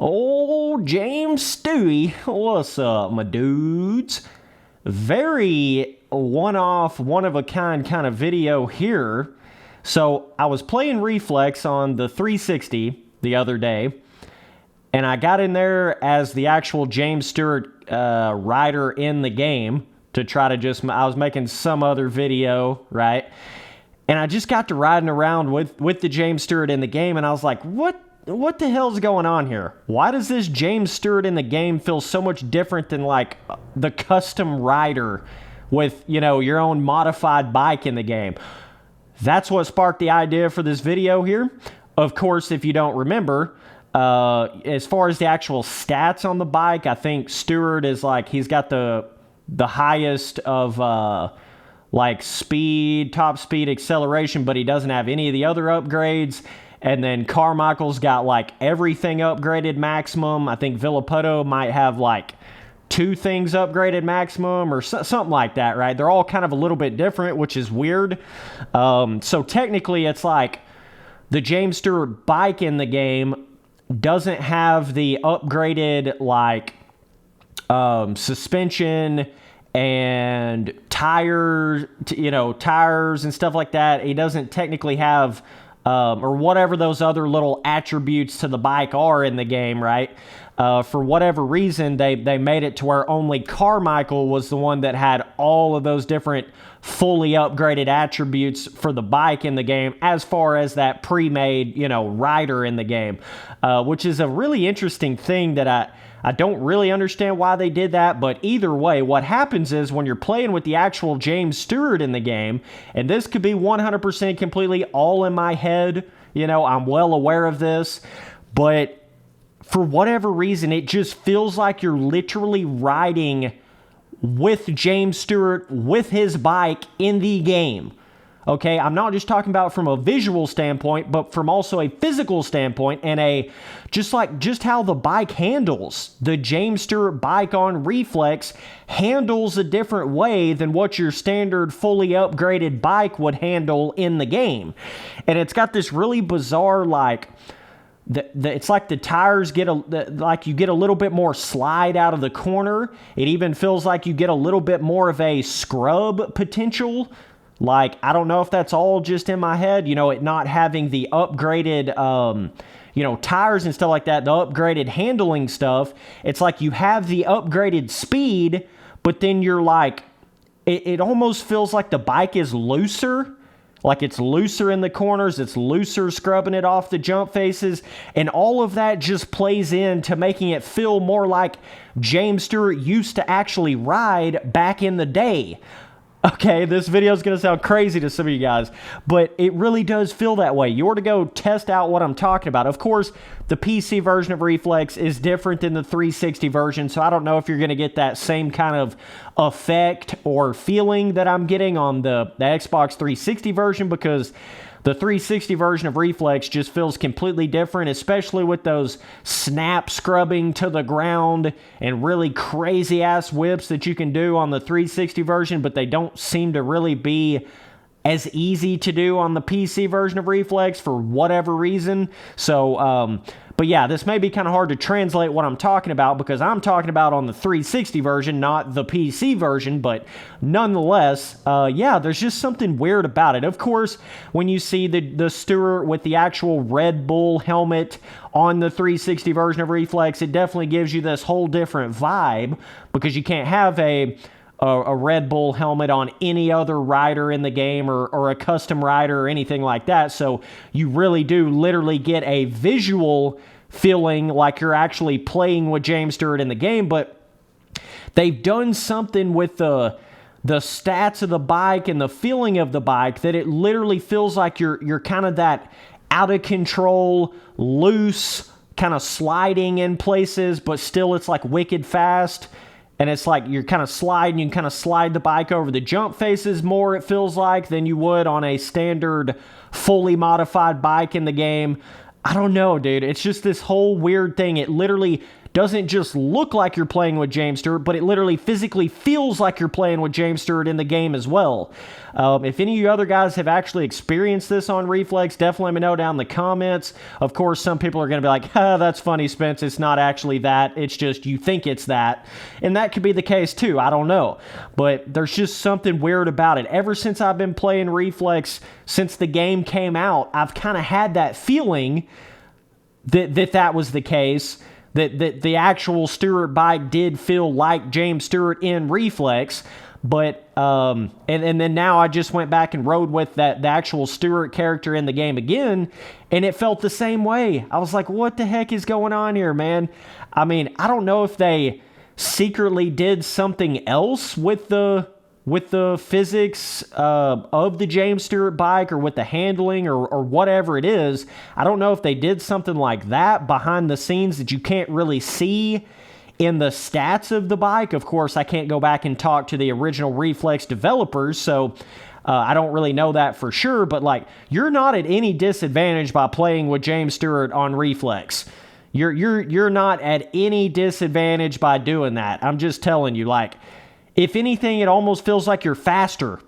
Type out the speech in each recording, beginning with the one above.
Old James Stewie, what's up, my dudes? Very one-off, one-of-a-kind kind of video here. So I was playing Reflex on the 360 the other day, and I got in there as the actual James Stewart rider in the game to try to I was making some other video, right? And I just got to riding around with the James Stewart in the game, and I was like, what the hell's going on here? Why does this James Stewart in the game feel so much different than like the custom rider with, you know, your own modified bike in the game? That's what sparked the idea for this video here. Of course, if you don't remember, as far as the actual stats on the bike, I think Stewart is like, he's got the highest of like speed, top speed, acceleration, but he doesn't have any of the other upgrades. And then Carmichael's got like everything upgraded maximum. I think Villapoto might have like 2 things upgraded maximum or something like that, right? They're all kind of a little bit different, which is weird. So technically it's like the James Stewart bike in the game doesn't have the upgraded like suspension and tires and stuff like that. He doesn't technically have or whatever those other little attributes to the bike are in the game, right? For whatever reason, they made it to where only Carmichael was the one that had all of those different fully upgraded attributes for the bike in the game as far as that pre-made, rider in the game, which is a really interesting thing that I don't really understand why they did that, but either way, what happens is when you're playing with the actual James Stewart in the game, and this could be 100% completely all in my head, I'm well aware of this, but for whatever reason, it just feels like you're literally riding with James Stewart, with his bike in the game. Okay, I'm not just talking about from a visual standpoint, but from also a physical standpoint and just how the bike handles. The James Stewart bike on Reflex handles a different way than what your standard fully upgraded bike would handle in the game. And it's got this really bizarre it's like the tires you get a little bit more slide out of the corner. It even feels like you get a little bit more of a scrub potential. Like, I don't know if that's all just in my head, it not having the upgraded, tires and stuff like that, the upgraded handling stuff. It's like you have the upgraded speed, but then you're like, it almost feels like the bike is looser. Like it's looser in the corners, it's looser scrubbing it off the jump faces, and all of that just plays into making it feel more like James Stewart used to actually ride back in the day. Okay, this video is going to sound crazy to some of you guys, but it really does feel that way. You ought to go test out what I'm talking about. Of course, the PC version of Reflex is different than the 360 version, so I don't know if you're going to get that same kind of effect or feeling that I'm getting on the Xbox 360 version, because the 360 version of Reflex just feels completely different, especially with those snap scrubbing to the ground and really crazy-ass whips that you can do on the 360 version, but they don't seem to really be as easy to do on the PC version of Reflex for whatever reason. So, but yeah, this may be kind of hard to translate what I'm talking about because I'm talking about on the 360 version, not the PC version, but nonetheless, yeah, there's just something weird about it. Of course, when you see the Stewart with the actual Red Bull helmet on the 360 version of Reflex, it definitely gives you this whole different vibe because you can't have a Red Bull helmet on any other rider in the game or a custom rider or anything like that. So you really do literally get a visual feeling like you're actually playing with James Stewart in the game, but they've done something with the stats of the bike and the feeling of the bike that it literally feels like you're kind of that out of control, loose, kind of sliding in places, but still it's like wicked fast. And it's like you're kind of sliding, you can kind of slide the bike over the jump faces more, it feels like, than you would on a standard fully modified bike in the game. I don't know, dude. It's just this whole weird thing. It literally doesn't just look like you're playing with James Stewart, but it literally physically feels like you're playing with James Stewart in the game as well. If any of you other guys have actually experienced this on Reflex, definitely let me know down in the comments. Of course, some people are going to be like, that's funny, Spence. It's not actually that. It's just you think it's that. And that could be the case too. I don't know. But there's just something weird about it. Ever since I've been playing Reflex, since the game came out, I've kind of had that feeling that was the case. That the actual Stewart bike did feel like James Stewart in Reflex. But, and then now I just went back and rode with the actual Stewart character in the game again, and it felt the same way. I was like, what the heck is going on here, man? I mean, I don't know if they secretly did something else with the physics of the James Stewart bike, or with the handling, or whatever it is. I don't know if they did something like that behind the scenes that you can't really see in the stats of the bike. Of course, I can't go back and talk to the original Reflex developers, so I don't really know that for sure, but like, you're not at any disadvantage by playing with James Stewart on Reflex. You're not at any disadvantage by doing that. I'm just telling you, like, if anything, it almost feels like you're faster.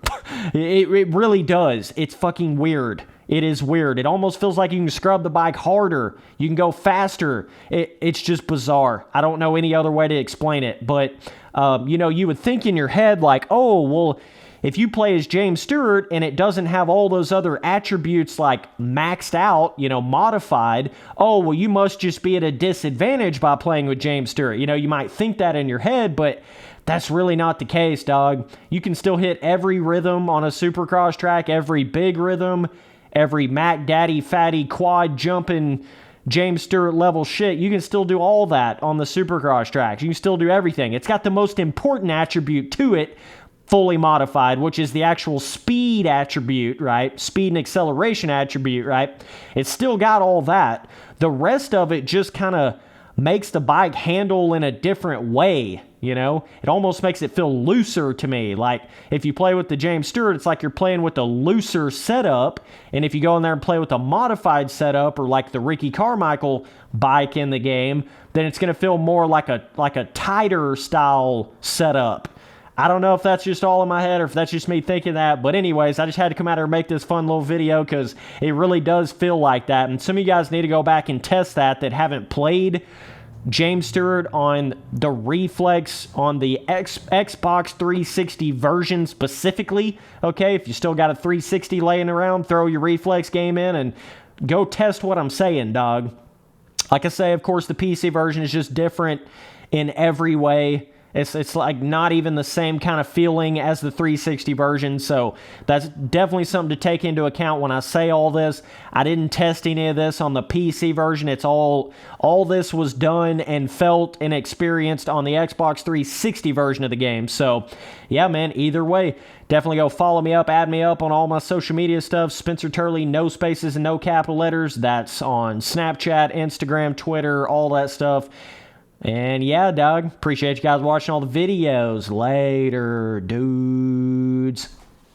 It really does. It's fucking weird. It is weird. It almost feels like you can scrub the bike harder. You can go faster. It's just bizarre. I don't know any other way to explain it. But, you would think in your head, like, oh, well, if you play as James Stewart and it doesn't have all those other attributes, like, maxed out, modified, oh, well, you must just be at a disadvantage by playing with James Stewart. You might think that in your head, but that's really not the case, dog. You can still hit every rhythm on a Supercross track, every big rhythm, every Mac Daddy Fatty quad jumping James Stewart level shit. You can still do all that on the Supercross tracks. You can still do everything. It's got the most important attribute to it fully modified, which is the actual speed attribute, right? Speed and acceleration attribute, right? It's still got all that. The rest of it just kind of makes the bike handle in a different way. It almost makes it feel looser to me. Like, if you play with the James Stewart, it's like you're playing with a looser setup. And if you go in there and play with a modified setup, or like the Ricky Carmichael bike in the game, then it's going to feel more like a tighter style setup. I don't know if that's just all in my head or if that's just me thinking that. But anyways, I just had to come out here and make this fun little video because it really does feel like that. And some of you guys need to go back and test that haven't played James Stewart on the Reflex, on the Xbox 360 version specifically. Okay, if you still got a 360 laying around, throw your Reflex game in and go test what I'm saying, dog. Like I say, of course, the PC version is just different in every way. It's like not even the same kind of feeling as the 360 version, so that's definitely something to take into account when I say all this. I didn't test any of this on the PC version. It's all this was done and felt and experienced on the Xbox 360 version of the game. So, yeah, man, either way, definitely go follow me up, add me up on all my social media stuff. Spencer Turley, no spaces and no capital letters. That's on Snapchat, Instagram, Twitter, all that stuff. And yeah, dog, appreciate you guys watching all the videos. Later, dudes.